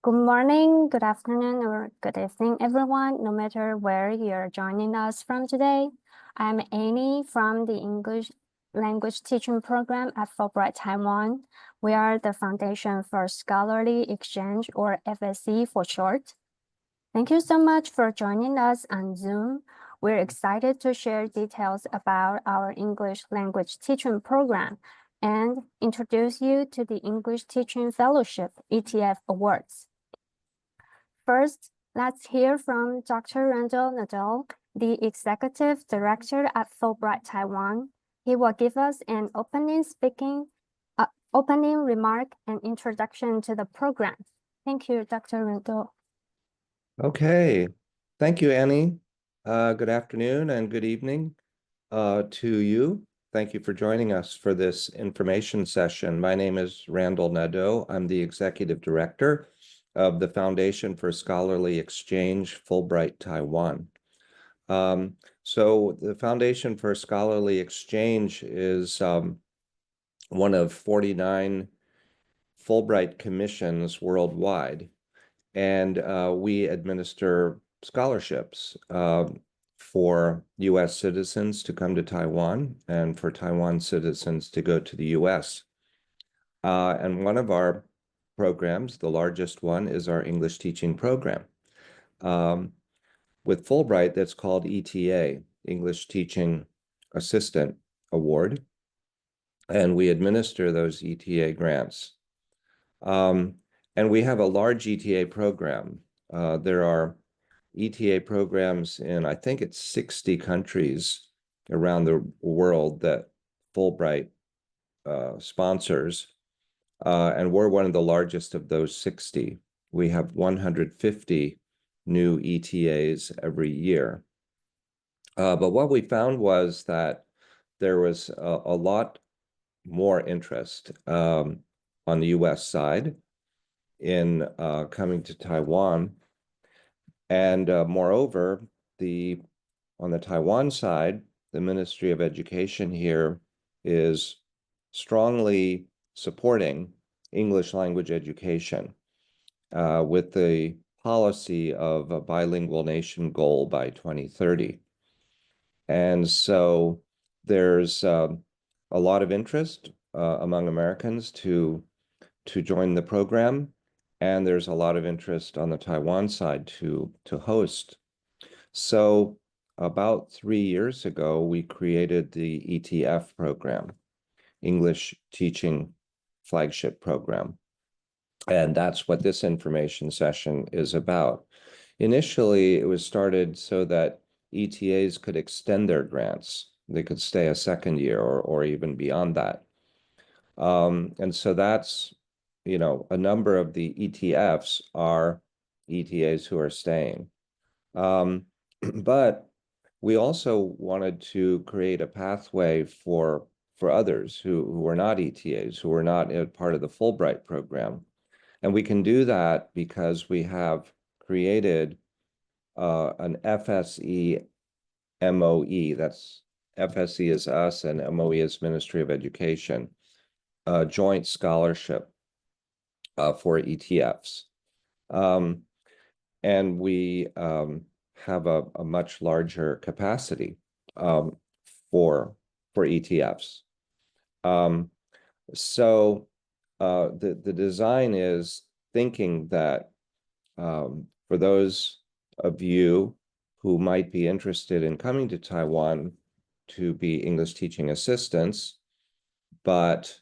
Good morning, good afternoon, or good evening, everyone, no matter where you're joining us from today. I'm Annie from the English Language Teaching Program at Fulbright, Taiwan. We are the Foundation for Scholarly Exchange, or FSC for short. Thank you so much for joining us on Zoom. We're excited to share details about our English Language Teaching Program and introduce you to the English Teaching Fellowship ETF Awards. First, let's hear from Dr. Randall Nadeau, the Executive Director at Fulbright, Taiwan. He will give us an opening remark and introduction to the program. Thank you, Dr. Randall. Okay, thank you, Annie. Good afternoon and good evening to you. Thank you for joining us for this information session. My name is Randall Nadeau. I'm the Executive Director of the Foundation for Scholarly Exchange, Fulbright, Taiwan. So the Foundation for Scholarly Exchange is one of 49 Fulbright commissions worldwide. And we administer scholarships for U.S. citizens to come to Taiwan and for Taiwan citizens to go to the U.S. And one of our programs, the largest one, is our English teaching program. With Fulbright, that's called ETA, English Teaching Assistant Award. And we administer those ETA grants. And we have a large ETA program. There are ETA programs in, I think it's 60 countries around the world that Fulbright sponsors. And we're one of the largest of those 60. We have 150 new ETAs every year. But what we found was that there was a lot more interest on the US side in coming to Taiwan. And moreover, on the Taiwan side, the Ministry of Education here is strongly supporting English language education with the policy of a bilingual nation goal by 2030. And so there's a lot of interest among Americans to join the program. And there's a lot of interest on the Taiwan side to host. So about 3 years ago, we created the ETF program, English Teaching Flagship Program. And that's what this information session is about. Initially, it was started so that ETAs could extend their grants. They could stay a second year or even beyond that. And so that's a number of the ETFs are ETAs who are staying. But we also wanted to create a pathway for others who are not ETAs, who are not a part of the Fulbright program. And we can do that because we have created an FSE MOE. That's FSE is us and MOE is Ministry of Education, a joint scholarship for ETFs. And we have a much larger capacity for ETFs. So the design is thinking that for those of you who might be interested in coming to Taiwan to be English teaching assistants, but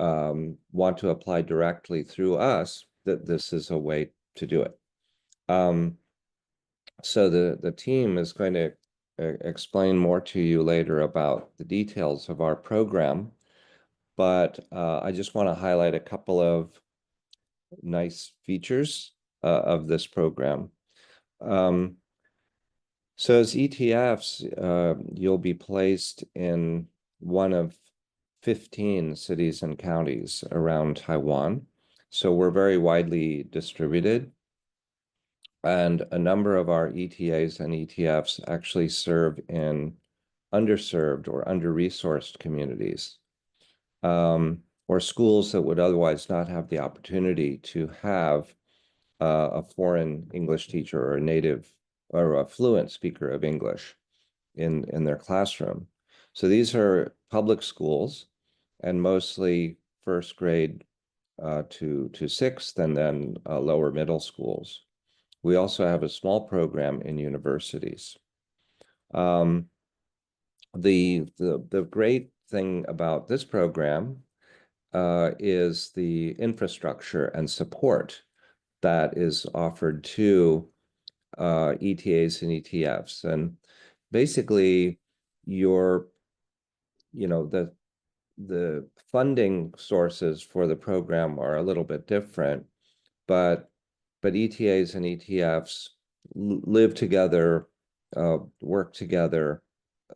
want to apply directly through us, that this is a way to do it. So the team is going to explain more to you later about the details of our program, but I just want to highlight a couple of nice features of this program. So as ETFs, you'll be placed in one of 15 cities and counties around Taiwan. So we're very widely distributed. And a number of our ETAs and ETFs actually serve in underserved or under-resourced communities, or schools that would otherwise not have the opportunity to have a foreign English teacher or a native or a fluent speaker of English in their classroom. So these are public schools and mostly first grade to sixth and then lower middle schools. We also have a small program in universities. Um, the great thing about this program is the infrastructure and support that is offered to ETAs and ETFs. And basically, your, the funding sources for the program are a little bit different, but ETAs and ETFs live together, work together,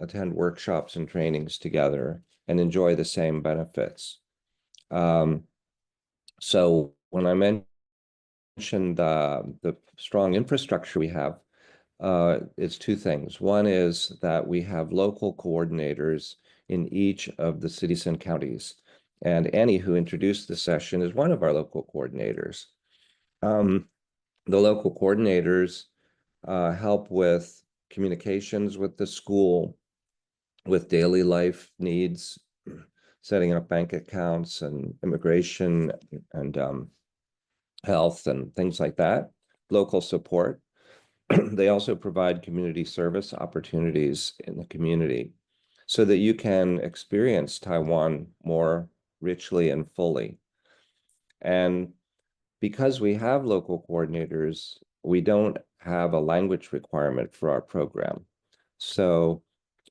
attend workshops and trainings together, and enjoy the same benefits. So when I mentioned the strong infrastructure we have, it's two things. One is that we have local coordinators in each of the cities and counties. And Annie, who introduced the session, is one of our local coordinators. The local coordinators help with communications with the school, with daily life needs, setting up bank accounts and immigration and health and things like that, local support. They also provide community service opportunities in the community so that you can experience Taiwan more richly and fully. And because we have local coordinators, we don't have a language requirement for our program. So,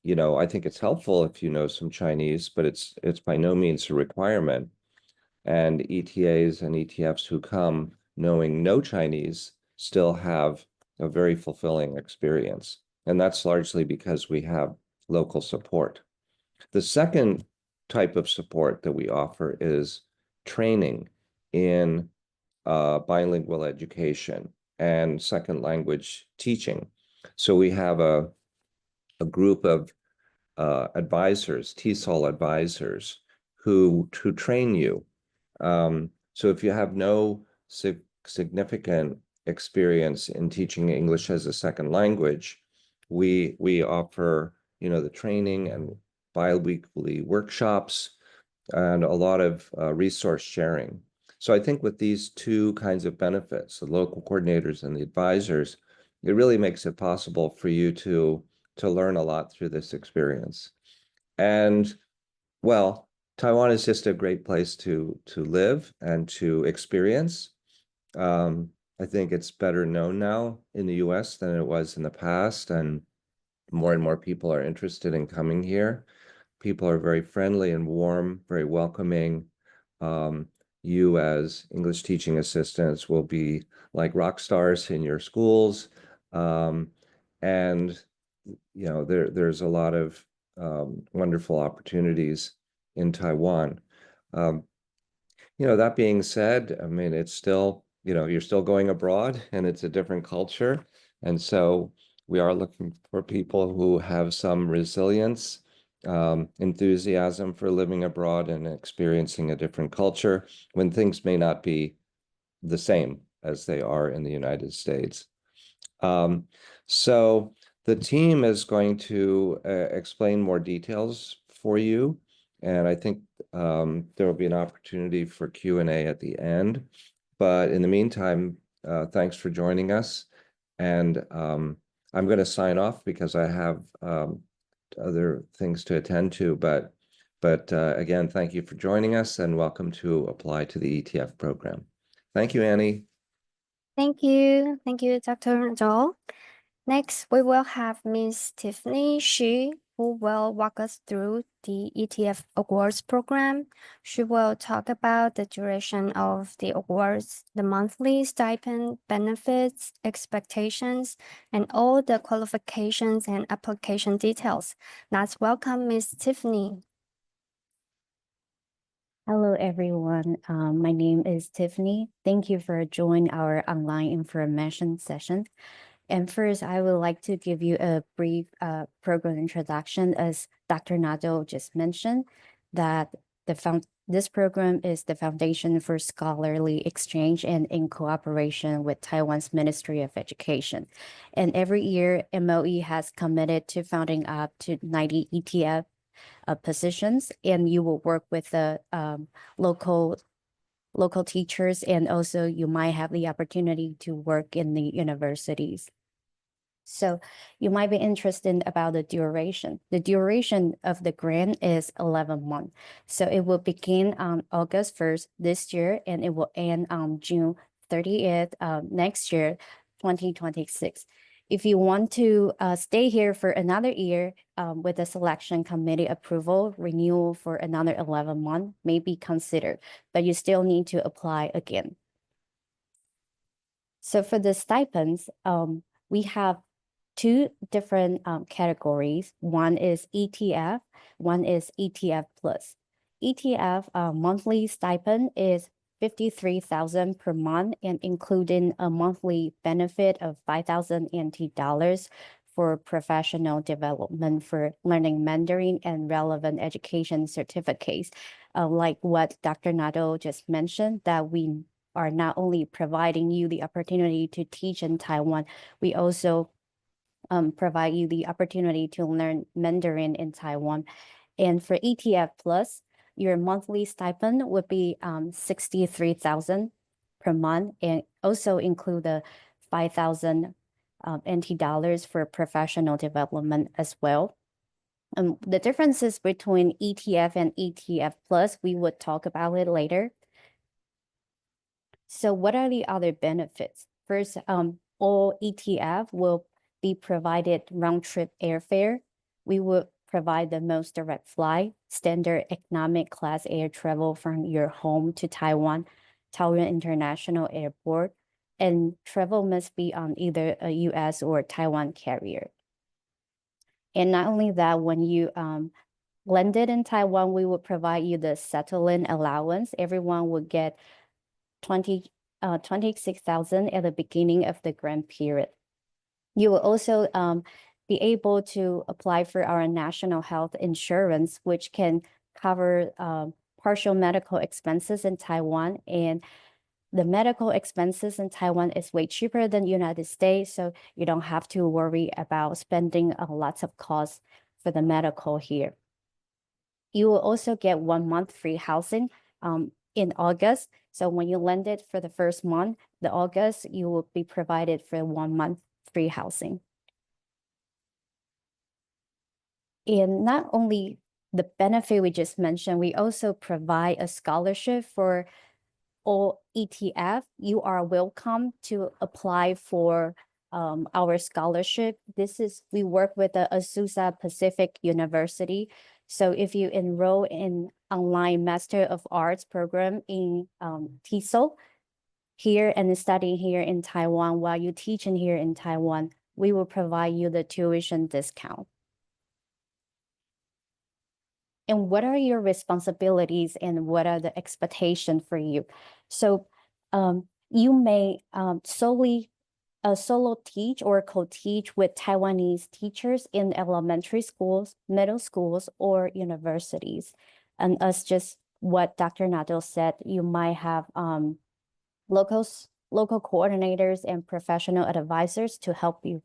I think it's helpful if you know some Chinese, but it's by no means a requirement. And ETAs and ETFs who come knowing no Chinese still have a very fulfilling experience. And that's largely because we have local support. The second type of support that we offer is training in bilingual education and second language teaching. So we have a group of advisors, TESOL advisors, who train you. So if you have no significant experience in teaching English as a second language, we offer, the training and bi-weekly workshops and a lot of resource sharing. So I think with these two kinds of benefits, the local coordinators and the advisors, it really makes it possible for you to learn a lot through this experience. And well, Taiwan is just a great place to live and to experience. I think it's better known now in the US than it was in the past, and more people are interested in coming here. People are very friendly and warm, very welcoming. You as English teaching assistants will be like rock stars in your schools. And there's a lot of wonderful opportunities in Taiwan. Um, that being said, I mean, it's still, you're still going abroad and it's a different culture. And so we are looking for people who have some resilience, enthusiasm for living abroad and experiencing a different culture when things may not be the same as they are in the United States. So the team is going to explain more details for you. And I think there will be an opportunity for Q&A at the end. But in the meantime, thanks for joining us. And I'm going to sign off because I have other things to attend to. But again, thank you for joining us and welcome to apply to the ETF program. Thank you, Annie. Thank you. Thank you, Dr. Zhou. Next, we will have Ms. Tiffany Xu, who will walk us through the ETF Awards program. She will talk about the duration of the awards, the monthly stipend benefits, expectations, and all the qualifications and application details. Let's welcome Ms. Tiffany. Hello, everyone. My name is Tiffany. Thank you for joining our online information session. And first, I would like to give you a brief program introduction. As Dr. Nato just mentioned, that the This program is the foundation for scholarly exchange and in cooperation with Taiwan's Ministry of Education. And every year, MOE has committed to founding up to 90 ETF positions, and you will work with the local teachers, and also you might have the opportunity to work in the universities. So you might be interested about the duration. The duration of the grant is 11 months. So it will begin on August 1st this year, and it will end on June 30th next year, 2026. If you want to stay here for another year with the selection committee approval, renewal for another 11 months may be considered, but you still need to apply again. So for the stipends, we have two different categories. One is ETF, one is ETF plus. ETF monthly stipend is 53,000 per month, and including a monthly benefit of 5,000 NT dollars for professional development for learning Mandarin and relevant education certificates. Like what Dr. Nato just mentioned, that we are not only providing you the opportunity to teach in Taiwan, we also provide you the opportunity to learn Mandarin in Taiwan. And for ETF Plus, your monthly stipend would be 63,000 per month, and also include the 5,000 NT dollars for professional development as well. The differences between ETF and ETF Plus, we would talk about it later. So what are the other benefits? First, all ETF will be provided round-trip airfare. We will provide the most direct flight, standard economic class air travel from your home to Taiwan International Airport, and travel must be on either a US or Taiwan carrier. And not only that, when you landed in Taiwan, we will provide you the settling allowance. Everyone will get 26,000 at the beginning of the grant period. You will also be able to apply for our national health insurance, which can cover partial medical expenses in Taiwan. And the medical expenses in Taiwan is way cheaper than United States, so you don't have to worry about spending lots of costs for the medical here. You will also get 1 month free housing in August. So when you landed for the first month, the August, you will be provided for 1 month free housing. And not only the benefit we just mentioned, we also provide a scholarship for all ETF. You are welcome to apply for our scholarship. We work with the Azusa Pacific University. So if you enroll in online Master of Arts program in TESOL here and studying here in Taiwan while you're teaching here in Taiwan, we will provide you the tuition discount. And what are your responsibilities and what are the expectations for you? So you may solo teach or co-teach with Taiwanese teachers in elementary schools, middle schools, or universities. And as just what Dr. Nato said, you might have local coordinators and professional advisors to help you.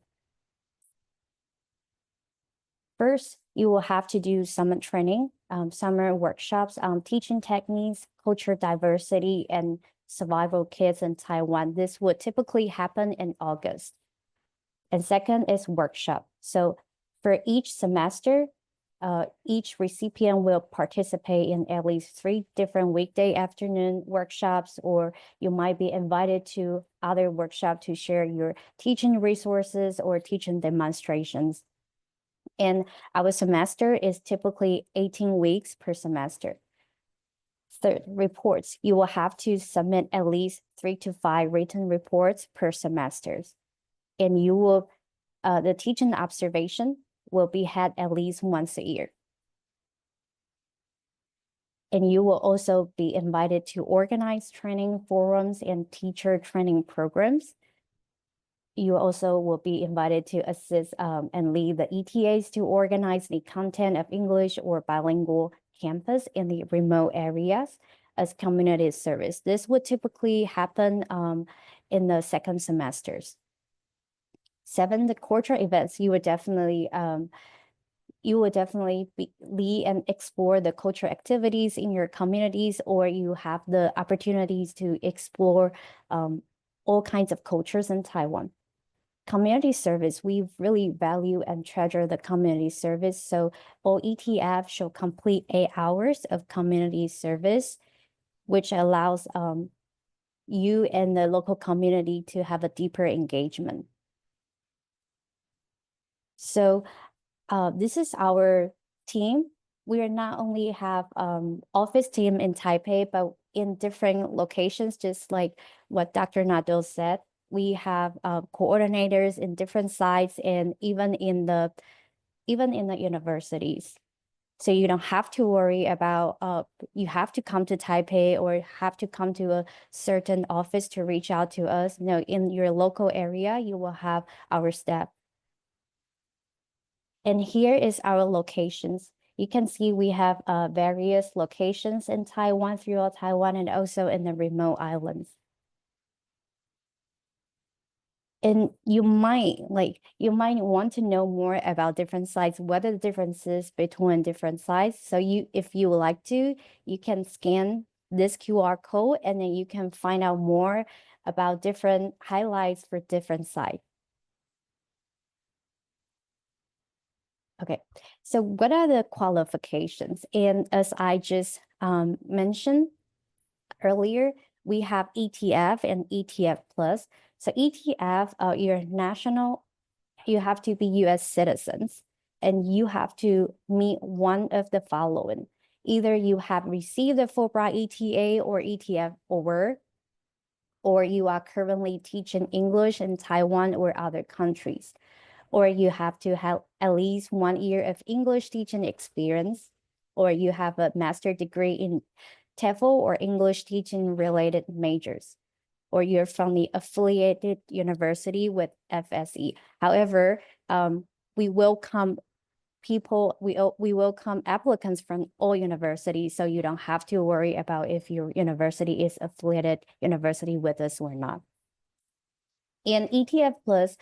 First, you will have to do summer training, summer workshops on teaching techniques, culture diversity, and survival kits in Taiwan. This would typically happen in August. And second is workshop. So for each semester, each recipient will participate in at least 3 different weekday afternoon workshops, or you might be invited to other workshops to share your teaching resources or teaching demonstrations. And our semester is typically 18 weeks per semester. Third, reports. You will have to submit at least 3 to 5 written reports per semester. And you will, the teaching observation will be had at least once a year. And you will also be invited to organize training forums and teacher training programs. You also will be invited to assist and lead the ETAs to organize the content of English or bilingual campus in the remote areas as community service. This would typically happen in the second semesters. 7, the cultural events, you would definitely lead and explore the cultural activities in your communities, or you have the opportunities to explore all kinds of cultures in Taiwan. Community service, we really value and treasure the community service. So all ETF should complete 8 hours of community service, which allows you and the local community to have a deeper engagement. So this is our team. We are not only have office team in Taipei, but in different locations, just like what Dr. Nadeau said. We have coordinators in different sites and even in the universities. So you don't have to worry about you have to come to Taipei or have to come to a certain office to reach out to us. No, in your local area, you will have our staff. And here is our locations. You can see we have various locations in Taiwan, throughout Taiwan, and also in the remote islands. And you might want to know more about different sites, what are the differences between different sites. So if you would like to, you can scan this QR code and then you can find out more about different highlights for different sites. Okay, so what are the qualifications? And as I just mentioned earlier, we have ETF and ETF Plus. So ETF, you have to be US citizens, and you have to meet one of the following. Either you have received a Fulbright ETA or ETF award, or you are currently teaching English in Taiwan or other countries, or you have to have at least 1 year of English teaching experience, or you have a master's degree in TEFL or English teaching related majors, or you're from the affiliated university with FSE. However, we welcome applicants from all universities, so you don't have to worry about if your university is affiliated university with us or not. And ETF Plus,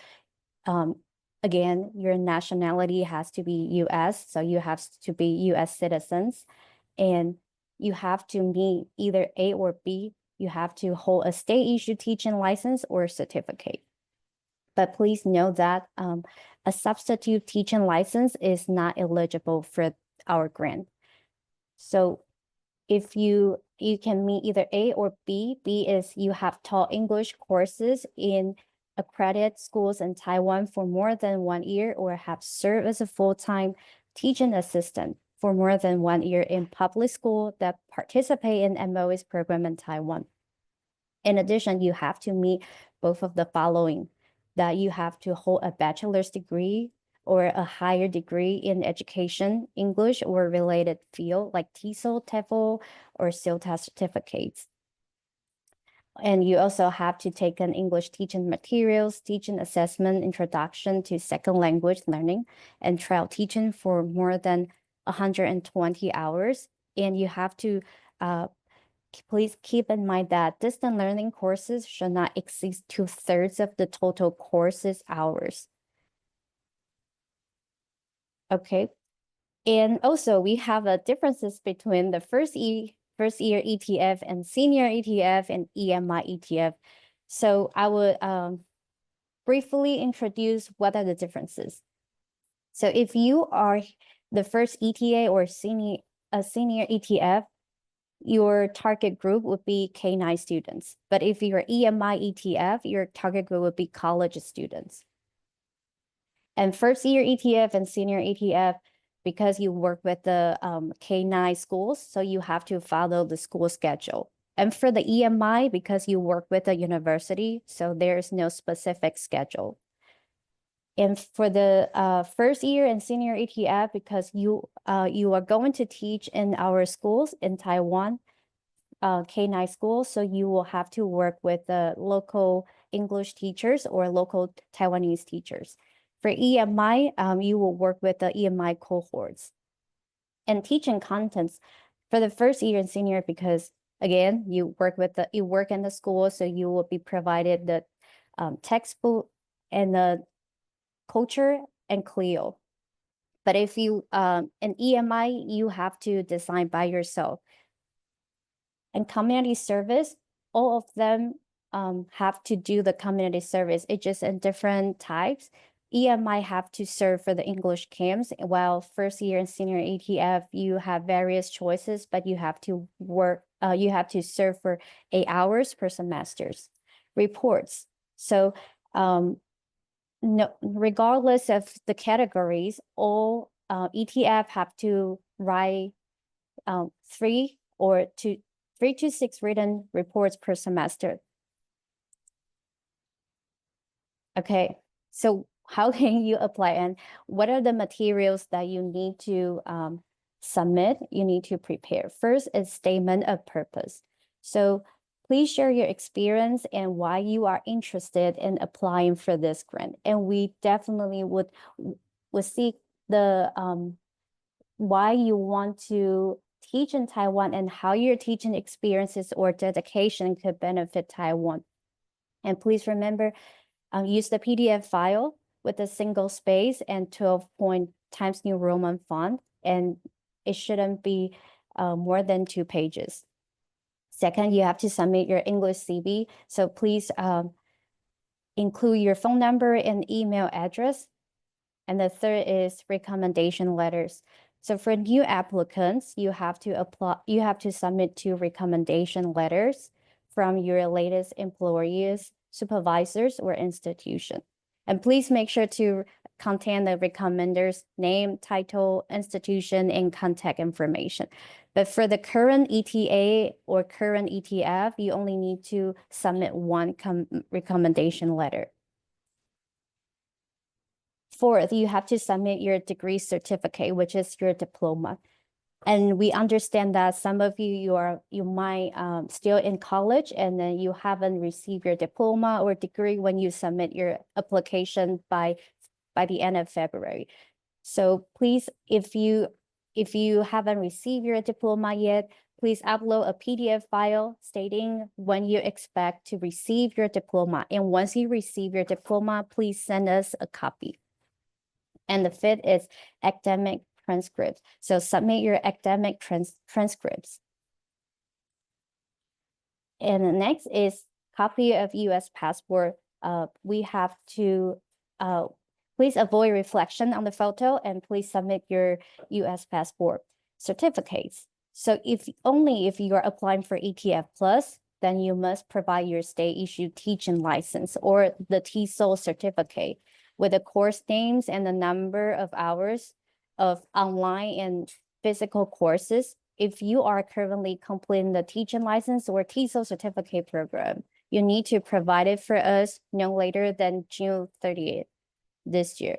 again, your nationality has to be US, so you have to be US citizens, and you have to meet either A or B. You have to hold a state-issued teaching license or certificate. But please note that a substitute teaching license is not eligible for our grant. So if you can meet either A or B. B is you have taught English courses in accredited schools in Taiwan for more than 1 year, or have served as a full-time teaching assistant for more than 1 year in public school that participate in MOS program in Taiwan. In addition, you have to meet both of the following, that you have to hold a bachelor's degree or a higher degree in education, English or related field like TESOL, TEFL, or CILTA certificates. And you also have to take an English teaching materials, teaching assessment, introduction to second language learning, and trial teaching for more than 120 hours. And you have to please keep in mind that distance learning courses should not exceed 2/3 of the total courses hours. Okay. And also we have a differences between the first year ETF and senior ETF and EMI ETF. So I would briefly introduce what are the differences. So if you are the first ETA or senior ETF, your target group would be K9 students. But if you're EMI ETF, your target group would be college students. And first year ETF and senior ETF, because you work with the K9 schools, so you have to follow the school schedule. And for the EMI, because you work with a university, so there's no specific schedule. And for the first year and senior ETF, because you are going to teach in our schools in Taiwan, K9 schools, so you will have to work with the local English teachers or local Taiwanese teachers. For EMI, you will work with the EMI cohorts. and teaching contents for the first year and senior, because again, you work in the school, so you will be provided the textbook and the culture and Clio. But if you in EMI, you have to design by yourself. And community service, all of them have to do the community service. It's just in different types. EMI have to serve for the English camps, while first year and senior ETF, you have various choices, but you have to serve for 8 hours per semesters. Reports. So no, regardless of the categories, all ETF have to write 3 to 6 written reports per semester. Okay, so how can you apply, and what are the materials that you need to submit, you need to prepare? First is statement of purpose. So please share your experience and why you are interested in applying for this grant. And we definitely would seek the why you want to teach in Taiwan and how your teaching experiences or dedication could benefit Taiwan. And please remember, use the PDF file with a single space and 12-point Times New Roman font, and it shouldn't be more than 2 pages. Second, you have to submit your English CV. So please include your phone number and email address. And the third is recommendation letters. So for new applicants, you have to submit 2 recommendation letters from your latest employers, supervisors, or institution. And please make sure to contain the recommender's name, title, institution, and contact information. But for the current ETA or current ETF, you only need to submit 1 recommendation letter. Fourth, you have to submit your degree certificate, which is your diploma. And we understand that some of you might still in college, and then you haven't received your diploma or degree when you submit your application by the end of February. So please, if you haven't received your diploma yet, please upload a PDF file stating when you expect to receive your diploma. And once you receive your diploma, please send us a copy. And the fifth is academic transcripts. So submit your academic transcripts. And the next is copy of US passport. We have to, please avoid reflection on the photo, and please submit your US passport certificates. So if you are applying for ETF Plus, then you must provide your state issued teaching license or the TESOL certificate with the course names and the number of hours of online and physical courses. If you are currently completing the teaching license or TESOL certificate program, you need to provide it for us no later than June 30th this year.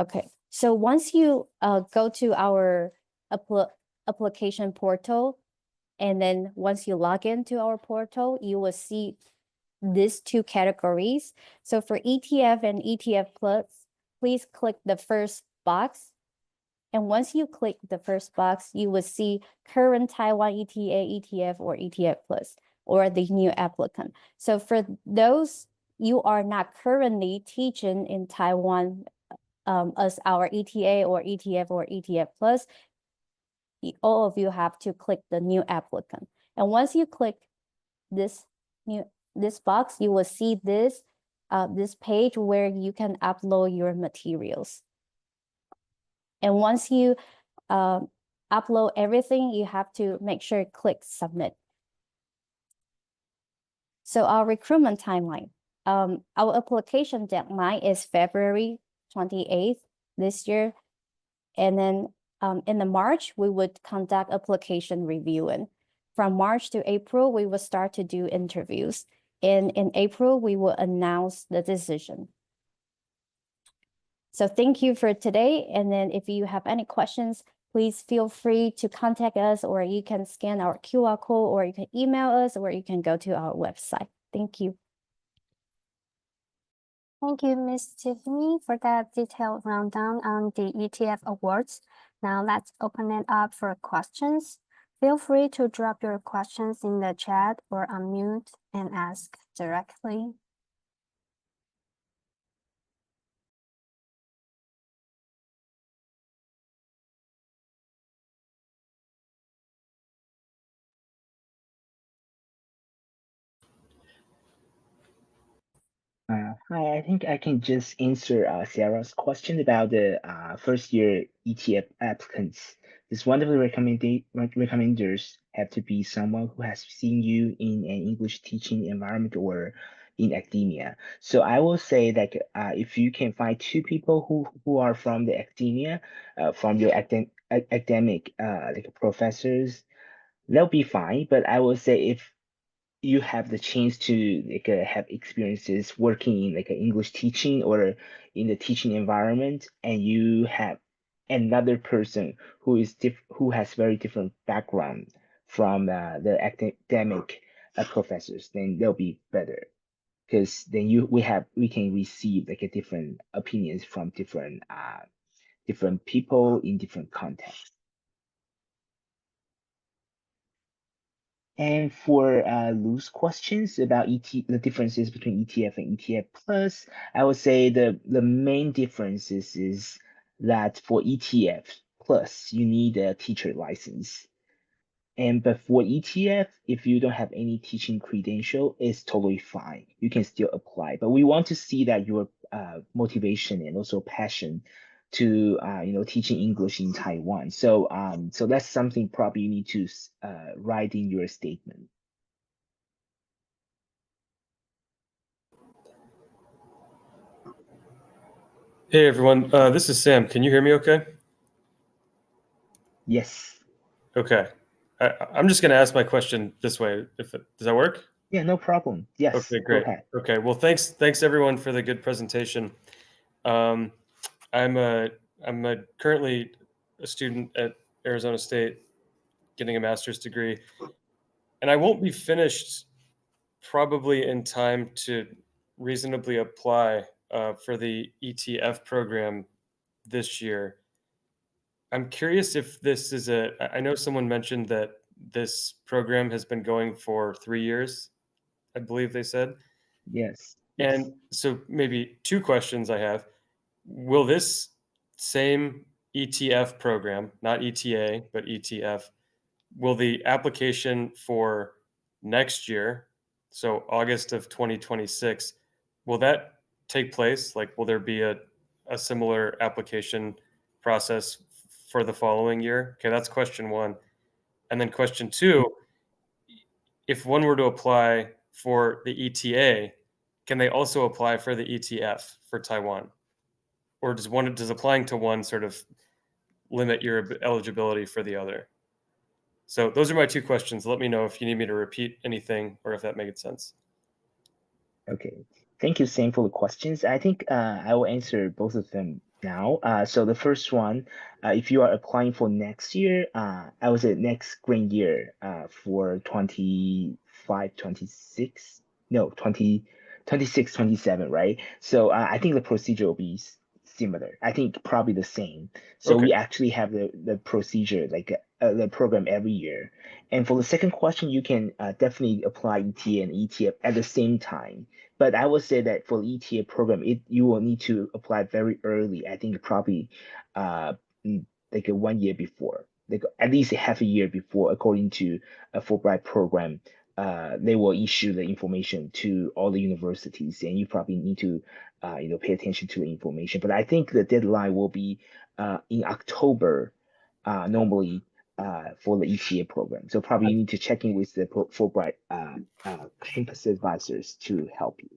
Okay, so once you go to our application portal, and then once you log into our portal, you will see these 2 categories. So for ETF and ETF Plus, please click the first box. And once you click the first box, you will see current Taiwan ETA, ETF, or ETF Plus, or the new applicant. So for those you are not currently teaching in Taiwan as our ETA or ETF or ETF Plus, all of you have to click the new applicant. And once you click this box, you will see this page where you can upload your materials. And once you upload everything, you have to make sure to click submit. So our recruitment timeline, our application deadline is February 28th this year. And then in the March, we would conduct application reviewing. From March to April, we will start to do interviews. And in April, we will announce the decision. So thank you for today. And then if you have any questions, please feel free to contact us, or you can scan our QR code, or you can email us, or you can go to our website. Thank you. Thank you, Ms. Tiffany, for that detailed rundown on the ETF awards. Now let's open it up for questions. Feel free to drop your questions in the chat or unmute and ask directly. Hi, I think I can just answer Sarah's question about the first year ETF applicants. This one of the recommenders have to be someone who has seen you in an English teaching environment or in academia. So I will say that if you can find two people who are from the academia, from your academic like professors, they'll be fine. But I will say if you have the chance to like have experiences working in like an English teaching or in the teaching environment, and you have another person who has very different background from the academic professors, then they'll be better because then we can receive like a different opinions from different people in different contexts. And for loose questions about the differences between ETF and ETF Plus, I would say the main differences is that for ETF Plus, you need a teacher license. But for ETF, if you don't have any teaching credential, it's totally fine. You can still apply. But we want to see that your motivation and also passion to teaching English in Taiwan. So so that's something probably you need to write in your statement. Hey everyone, this is Sam. Can you hear me okay? Yes. Okay. I'm just going to ask my question this way. Does that work? Yeah, no problem. Yes. Okay, Go great. ahead. Okay, well, thanks everyone for the good presentation. I'm currently a student at Arizona State, getting a master's degree, and I won't be finished probably in time to reasonably apply for the ETF program this year. I'm curious if this is I know someone mentioned that this program has been going for 3 years, I believe they said. Yes. And so maybe two questions I have. Will this same ETF program, not ETA, but ETF, will the application for next year, so August of 2026, will that take place? Like, will there be a similar application process for the following year? Okay, that's question one. And then question two, if one were to apply for the ETA, can they also apply for the ETF for Taiwan? Or does applying to one sort of limit your eligibility for the other? So those are my two questions. Let me know if you need me to repeat anything or if that made sense. Okay. Thank you, Sam, for the questions. I think I will answer both of them now. So the first one, if you are applying for next year, I would say next grade year for 25, 26, no, 20, 26, 27, right? So I think the procedure will be similar. I think probably the same. So Okay. we actually have the procedure, like the program every year. And for the second question, you can definitely apply ETA and ETF at the same time. But I would say that for the ETA program, you will need to apply very early. I think probably like 1 year before, like at least half a year before, according to a Fulbright program. They will issue the information to all the universities, and you probably need to pay attention to the information. But I think the deadline will be in October, normally for the ETA program. So probably you need to check in with the Fulbright campus advisors to help you.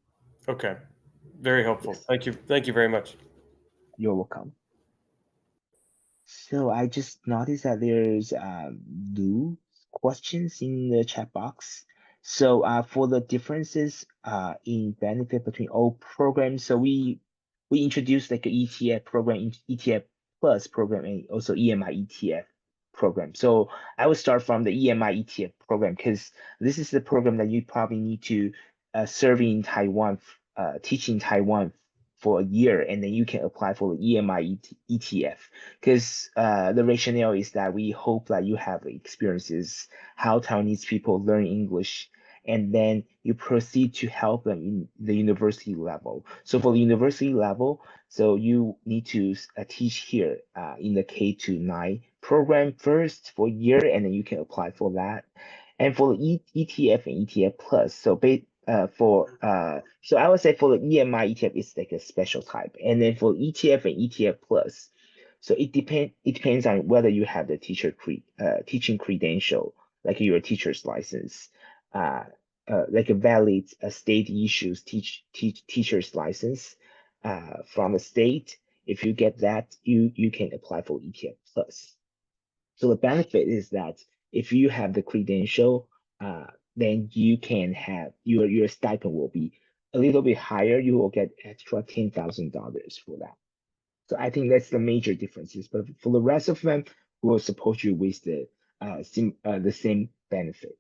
Okay. Very helpful. Yes. Thank you. Thank you very much. You're welcome. So I just noticed that there's new questions in the chat box. So for the differences in benefit between all programs, so we introduced like an ETF program, ETF Plus program, and also EMI ETF program. So I would start from the EMI ETF program because this is the program that you probably need to serve in Taiwan, teach in Taiwan for a year, and then you can apply for the EMI ETF. Because the rationale is that we hope that you have experiences how Taiwanese people learn English, and then you proceed to help them in the university level. So for the university level, so you need to teach here in the K-9 program first for a year, and then you can apply for that. And for the ETF and ETF Plus, so so I would say for the EMI ETF, it's like a special type, and then for ETF and ETF Plus, so it depends on whether you have the teaching credential, like your teacher's license, like a valid state issues teacher's license from a state. If you get that, you can apply for ETF Plus. So the benefit is that if you have the credential, then you can have your stipend will be a little bit higher. You will get extra $10,000 for that. So I think that's the major differences. But for the rest of them, we will support you with the same benefit.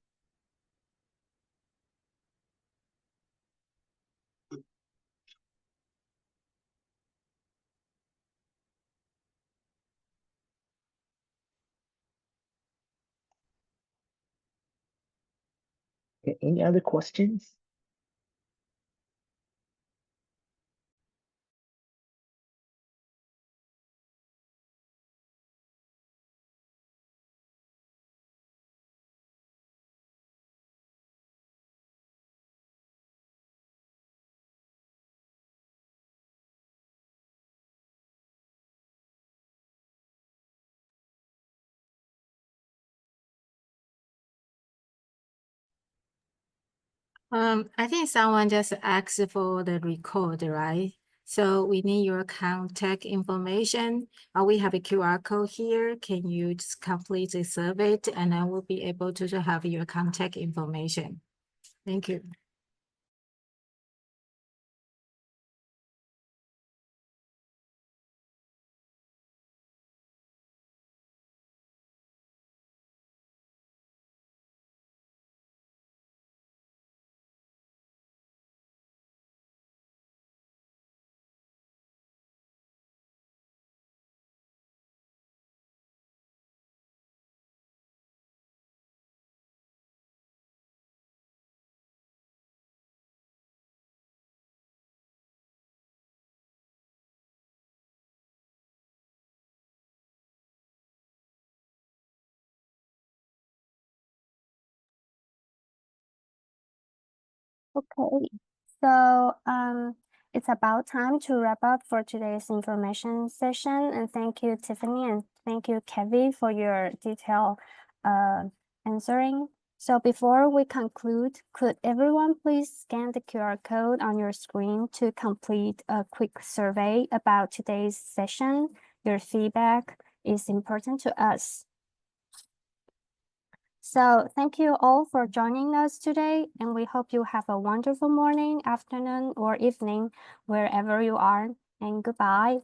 Okay, any other questions? I think someone just asked for the record, right? So we need your contact information. We have a QR code here. Can you just complete the survey and I will be able to have your contact information. Thank you. Okay, so it's about time to wrap up for today's information session. And thank you, Tiffany, and thank you, Kevin, for your detailed answering. So before we conclude, could everyone please scan the QR code on your screen to complete a quick survey about today's session? Your feedback is important to us. So thank you all for joining us today, and we hope you have a wonderful morning, afternoon, or evening, wherever you are, and goodbye.